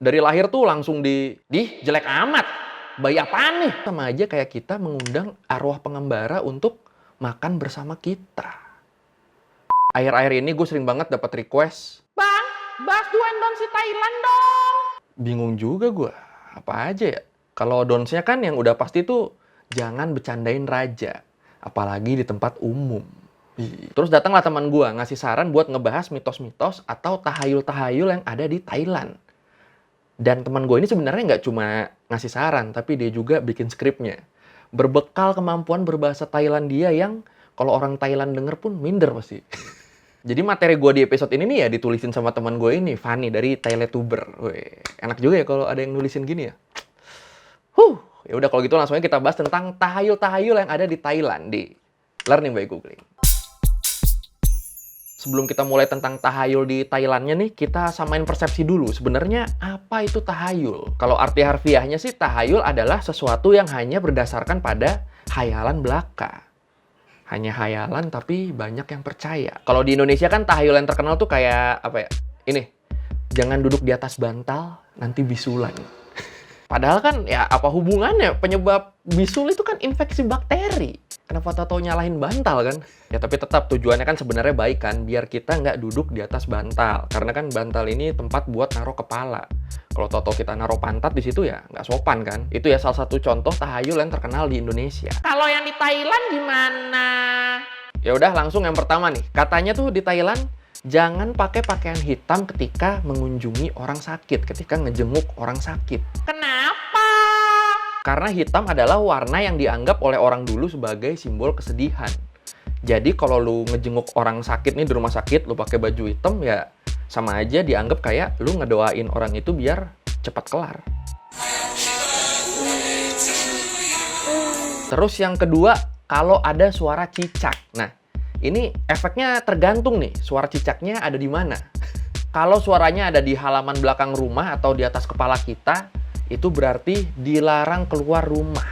Dari lahir tuh langsung jelek amat. Bayi apaan nih? Sama aja kayak kita mengundang arwah pengembara untuk makan bersama kita. Akhir-akhir ini gue sering banget dapat request, "Bang, bahas do and don't si Thailand dong." Bingung juga gue. Apa aja ya? Kalau dons-nya kan yang udah pasti tuh jangan bercandain raja. Apalagi di tempat umum. Terus datanglah teman gue ngasih saran buat ngebahas mitos-mitos atau tahayul-tahayul yang ada di Thailand. Dan teman gue ini sebenarnya nggak cuma ngasih saran, tapi dia juga bikin skripnya. Berbekal kemampuan berbahasa Thailandia yang kalau orang Thailand denger pun minder pasti. Jadi materi gue di episode ini nih ya ditulisin sama teman gue ini, Fanny dari ThaiLetuber. Wih, enak juga ya kalau ada yang nulisin gini ya. Ya udah kalau gitu langsung aja kita bahas tentang tahayul-tahayul yang ada di Thailand di Learning by Googling. Sebelum kita mulai tentang tahayul di Thailandnya nih, kita samain persepsi dulu. Sebenarnya apa itu tahayul? Kalau arti harfiahnya sih tahayul adalah sesuatu yang hanya berdasarkan pada hayalan belaka. Hanya hayalan tapi banyak yang percaya. Kalau di Indonesia kan tahayul yang terkenal tuh kayak apa ya? Ini, jangan duduk di atas bantal, nanti bisulan. Padahal kan ya apa hubungannya? Penyebab bisul itu kan infeksi bakteri. Kenapa tau nyalahin bantal kan? Ya tapi tetap tujuannya kan sebenarnya baik kan, biar kita nggak duduk di atas bantal. Karena kan bantal ini tempat buat naruh kepala. Kalau tau kita naruh pantat di situ ya nggak sopan kan? Itu ya salah satu contoh tahayul yang terkenal di Indonesia. Kalau yang di Thailand gimana? Ya udah langsung yang pertama nih. Katanya tuh di Thailand jangan pakai pakaian hitam ketika mengunjungi orang sakit, ketika ngejenguk orang sakit. Kenapa? Karena hitam adalah warna yang dianggap oleh orang dulu sebagai simbol kesedihan. Jadi kalau lu ngejenguk orang sakit nih di rumah sakit, lu pakai baju hitam ya sama aja dianggap kayak lu ngedoain orang itu biar cepat kelar. Terus yang kedua, kalau ada suara cicak. Nah, ini efeknya tergantung nih, suara cicaknya ada di mana. Kalau suaranya ada di halaman belakang rumah atau di atas kepala kita, itu berarti dilarang keluar rumah.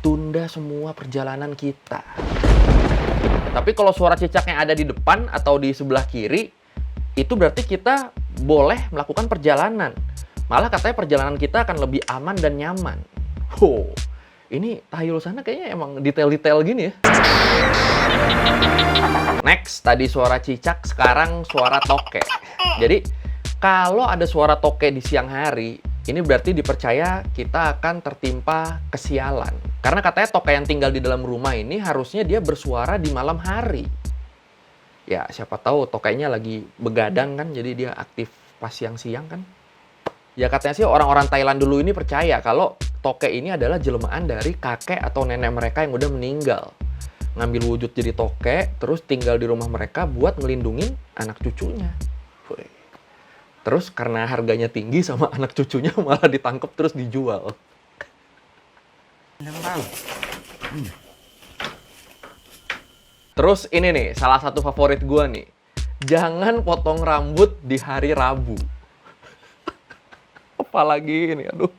Tunda semua perjalanan kita. Tapi kalau suara cicaknya ada di depan atau di sebelah kiri, itu berarti kita boleh melakukan perjalanan. Malah katanya perjalanan kita akan lebih aman dan nyaman. Ini tahayul sana kayaknya emang detail-detail gini ya. Next, tadi suara cicak, sekarang suara tokek. Jadi, kalau ada suara tokek di siang hari, ini berarti dipercaya kita akan tertimpa kesialan. Karena katanya tokek yang tinggal di dalam rumah ini harusnya dia bersuara di malam hari. Ya, siapa tahu tokeknya lagi begadang kan, jadi dia aktif pas siang-siang kan. Ya katanya sih orang-orang Thailand dulu ini percaya kalau tokek ini adalah jelmaan dari kakek atau nenek mereka yang udah meninggal. Ngambil wujud jadi tokek, terus tinggal di rumah mereka buat ngelindungin anak cucunya. Terus karena harganya tinggi sama anak cucunya malah ditangkap terus dijual. Terus ini nih, salah satu favorit gue nih. Jangan potong rambut di hari Rabu. Apalagi ini, aduh.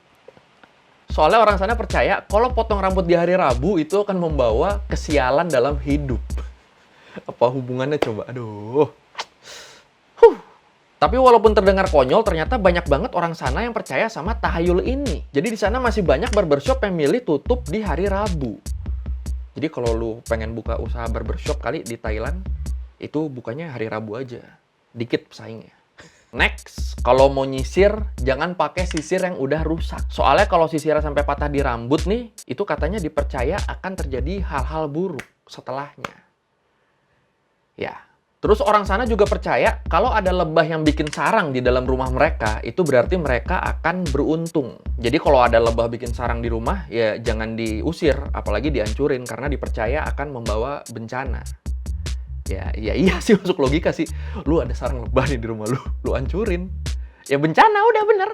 Soalnya orang sana percaya kalau potong rambut di hari Rabu itu akan membawa kesialan dalam hidup. Apa hubungannya coba? Aduh. Tapi walaupun terdengar konyol, ternyata banyak banget orang sana yang percaya sama tahayul ini. Jadi di sana masih banyak barbershop yang milih tutup di hari Rabu. Jadi kalau lu pengen buka usaha barbershop kali di Thailand, itu bukanya hari Rabu aja. Dikit pesaingnya. Next, kalau mau nyisir, jangan pakai sisir yang udah rusak. Soalnya kalau sisirnya sampai patah di rambut nih, itu katanya dipercaya akan terjadi hal-hal buruk setelahnya. Ya, terus orang sana juga percaya kalau ada lebah yang bikin sarang di dalam rumah mereka, itu berarti mereka akan beruntung. Jadi kalau ada lebah bikin sarang di rumah, ya jangan diusir, apalagi dihancurin, karena dipercaya akan membawa bencana. Ya iya sih, masuk logika sih. Lu ada sarang lebah nih di rumah lu hancurin. Ya bencana, udah bener.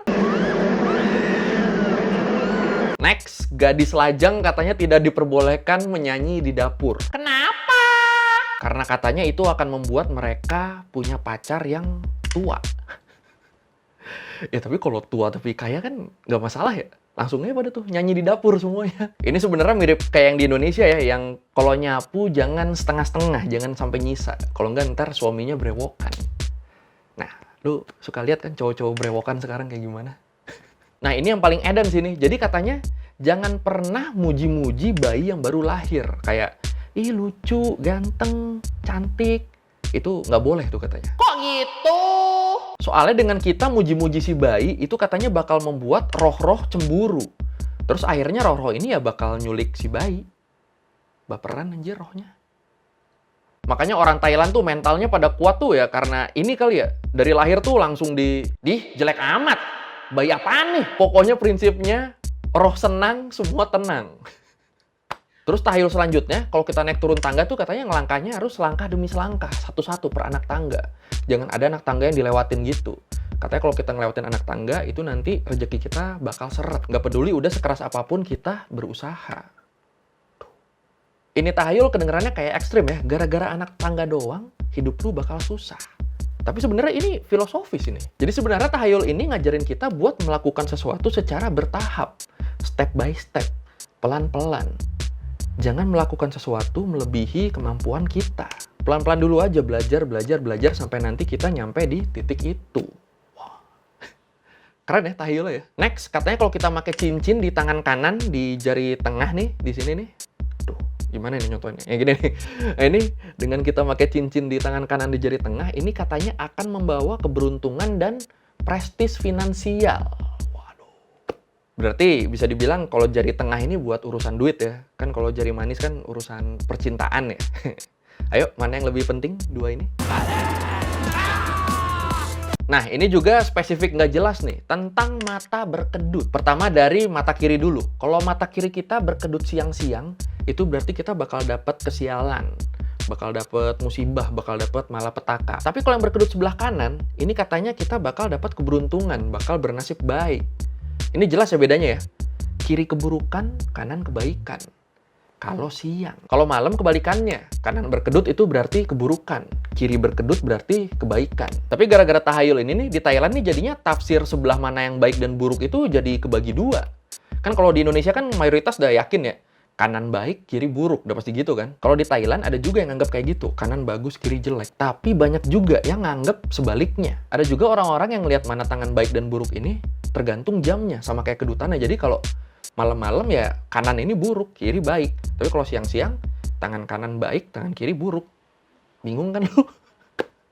Next, gadis lajang katanya tidak diperbolehkan menyanyi di dapur. Kenapa? Karena katanya itu akan membuat mereka punya pacar yang tua. Ya tapi kalau tua tapi kaya kan nggak masalah ya. Langsung aja pada tuh nyanyi di dapur semuanya. Ini sebenarnya mirip kayak yang di Indonesia ya, yang kalau nyapu jangan setengah-setengah, jangan sampai nyisa. Kalau nggak ntar suaminya brewokan. Nah, lu suka lihat kan cowok-cowok brewokan sekarang kayak gimana? Nah, ini yang paling edan sini. Jadi katanya, jangan pernah muji-muji bayi yang baru lahir. Kayak, ih lucu, ganteng, cantik. Itu nggak boleh tuh katanya. Kok gitu? Soalnya dengan kita muji-muji si bayi, itu katanya bakal membuat roh-roh cemburu. Terus akhirnya roh-roh ini ya bakal nyulik si bayi. Baperan anjir rohnya. Makanya orang Thailand tuh mentalnya pada kuat tuh ya, karena ini kali ya, dari lahir tuh langsung jelek amat. Bayi apaan nih? Pokoknya prinsipnya, roh senang, semua tenang. Terus tahayul selanjutnya, kalau kita naik turun tangga tuh katanya ngelangkahnya harus selangkah demi selangkah, satu-satu per anak tangga. Jangan ada anak tangga yang dilewatin gitu. Katanya kalau kita ngelewatin anak tangga, itu nanti rezeki kita bakal seret. Nggak peduli udah sekeras apapun kita berusaha. Ini tahayul kedengerannya kayak ekstrim ya, gara-gara anak tangga doang, hidup lu bakal susah. Tapi sebenarnya ini filosofis ini. Jadi sebenarnya tahayul ini ngajarin kita buat melakukan sesuatu secara bertahap, step by step, pelan-pelan. Jangan melakukan sesuatu melebihi kemampuan kita. Pelan-pelan dulu aja, belajar sampai nanti kita nyampe di titik itu. Wow. Keren ya tahayul ya. Next, katanya kalau kita pakai cincin di tangan kanan, di jari tengah nih, di sini nih. Gimana nih contohnya? Ya gini nih. Nah, ini dengan kita pakai cincin di tangan kanan di jari tengah, ini katanya akan membawa keberuntungan dan prestis finansial. Waduh. Berarti bisa dibilang kalau jari tengah ini buat urusan duit ya. Kan kalau jari manis kan urusan percintaan ya. Ayo, mana yang lebih penting dua ini? Nah, ini juga spesifik nggak jelas nih, tentang mata berkedut. Pertama dari mata kiri dulu. Kalau mata kiri kita berkedut siang-siang, itu berarti kita bakal dapat kesialan, bakal dapat musibah, bakal dapat malapetaka. Tapi kalau yang berkedut sebelah kanan, ini katanya kita bakal dapat keberuntungan, bakal bernasib baik. Ini jelas ya bedanya ya. Kiri keburukan, kanan kebaikan. Kalau siang. Kalau malam kebalikannya. Kanan berkedut itu berarti keburukan. Kiri berkedut berarti kebaikan. Tapi gara-gara tahayul ini nih, di Thailand nih jadinya tafsir sebelah mana yang baik dan buruk itu jadi kebagi dua. Kan kalau di Indonesia kan mayoritas udah yakin ya. Kanan baik, kiri buruk. Udah pasti gitu kan. Kalau di Thailand ada juga yang nganggap kayak gitu. Kanan bagus, kiri jelek. Tapi banyak juga yang nganggap sebaliknya. Ada juga orang-orang yang ngelihat mana tangan baik dan buruk ini tergantung jamnya. Sama kayak kedutannya. Jadi kalau malam-malam ya kanan ini buruk, kiri baik. Tapi kalau siang-siang, tangan kanan baik, tangan kiri buruk. Bingung kan lu?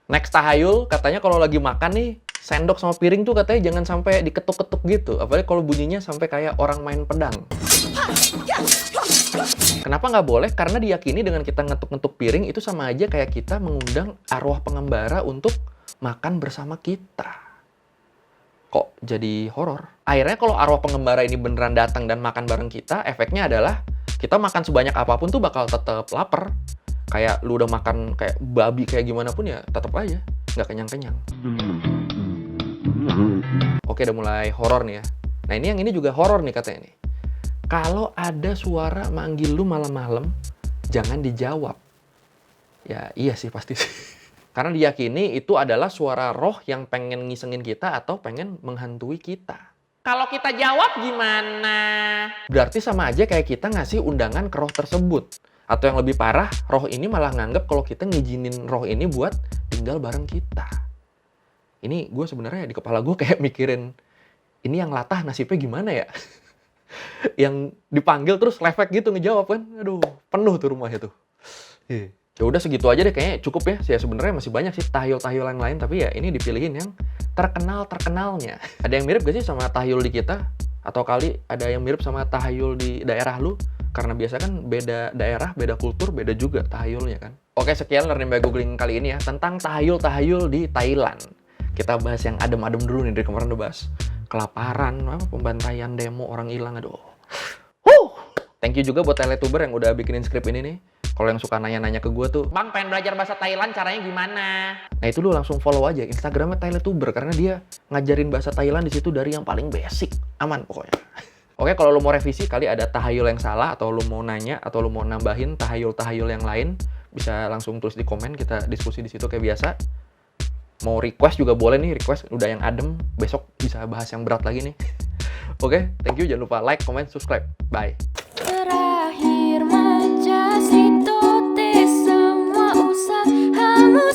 Next tahayul, katanya kalau lagi makan nih, sendok sama piring tuh katanya jangan sampai diketuk-ketuk gitu. Apalagi kalau bunyinya sampai kayak orang main pedang. Kenapa nggak boleh? Karena diyakini dengan kita ngetuk-ngetuk piring itu sama aja kayak kita mengundang arwah pengembara untuk makan bersama kita. Kok jadi horor? Akhirnya kalau arwah pengembara ini beneran datang dan makan bareng kita, efeknya adalah kita makan sebanyak apapun tuh bakal tetap lapar. Kayak lu udah makan kayak babi kayak gimana pun ya tetap aja nggak kenyang-kenyang. Oke, udah mulai horor nih ya. Nah yang ini juga horor nih katanya nih. Kalau ada suara manggil lu malam-malam, jangan dijawab. Ya iya sih pasti sih. Karena diyakini itu adalah suara roh yang pengen ngisengin kita atau pengen menghantui kita. Kalau kita jawab gimana? Berarti sama aja kayak kita ngasih undangan ke roh tersebut. Atau yang lebih parah, roh ini malah nganggep kalau kita ngizinin roh ini buat tinggal bareng kita. Ini gue sebenarnya di kepala gue kayak mikirin, ini yang latah nasibnya gimana ya? Yang dipanggil terus lefek gitu ngejawab kan. Aduh, penuh tuh rumahnya tuh. Ya udah segitu aja deh kayaknya cukup ya. Saya sebenarnya masih banyak sih tahayul-tahayul yang lain, tapi ya ini dipilihin yang terkenalnya. Ada yang mirip gak sih sama tahayul di kita? Atau kali ada yang mirip sama tahayul di daerah lu? Karena biasa kan beda daerah, beda kultur, beda juga tahayulnya kan. Oke, sekian Learning by Googling kali ini ya tentang tahayul-tahayul di Thailand. Kita bahas yang adem-adem dulu nih, dari kemarin udah bahas kelaparan, pembantaian, demo, orang hilang, aduh. Thank you juga buat teletuber yang udah bikinin skrip ini nih. Kalau yang suka nanya-nanya ke gue tuh, Bang pengen belajar bahasa Thailand caranya gimana? Nah itu lu langsung follow aja Instagramnya teletuber karena dia ngajarin bahasa Thailand di situ dari yang paling basic, aman pokoknya. Oke, kalau lu mau revisi kali ada tahayul yang salah atau lu mau nanya atau lu mau nambahin tahayul-tahayul yang lain, bisa langsung tulis di komen, kita diskusi di situ kayak biasa. Mau request juga boleh nih, request udah yang adem, besok bisa bahas yang berat lagi nih. Oke, thank you, jangan lupa like, comment, subscribe. Bye. Terakhir majas itu semua usahamu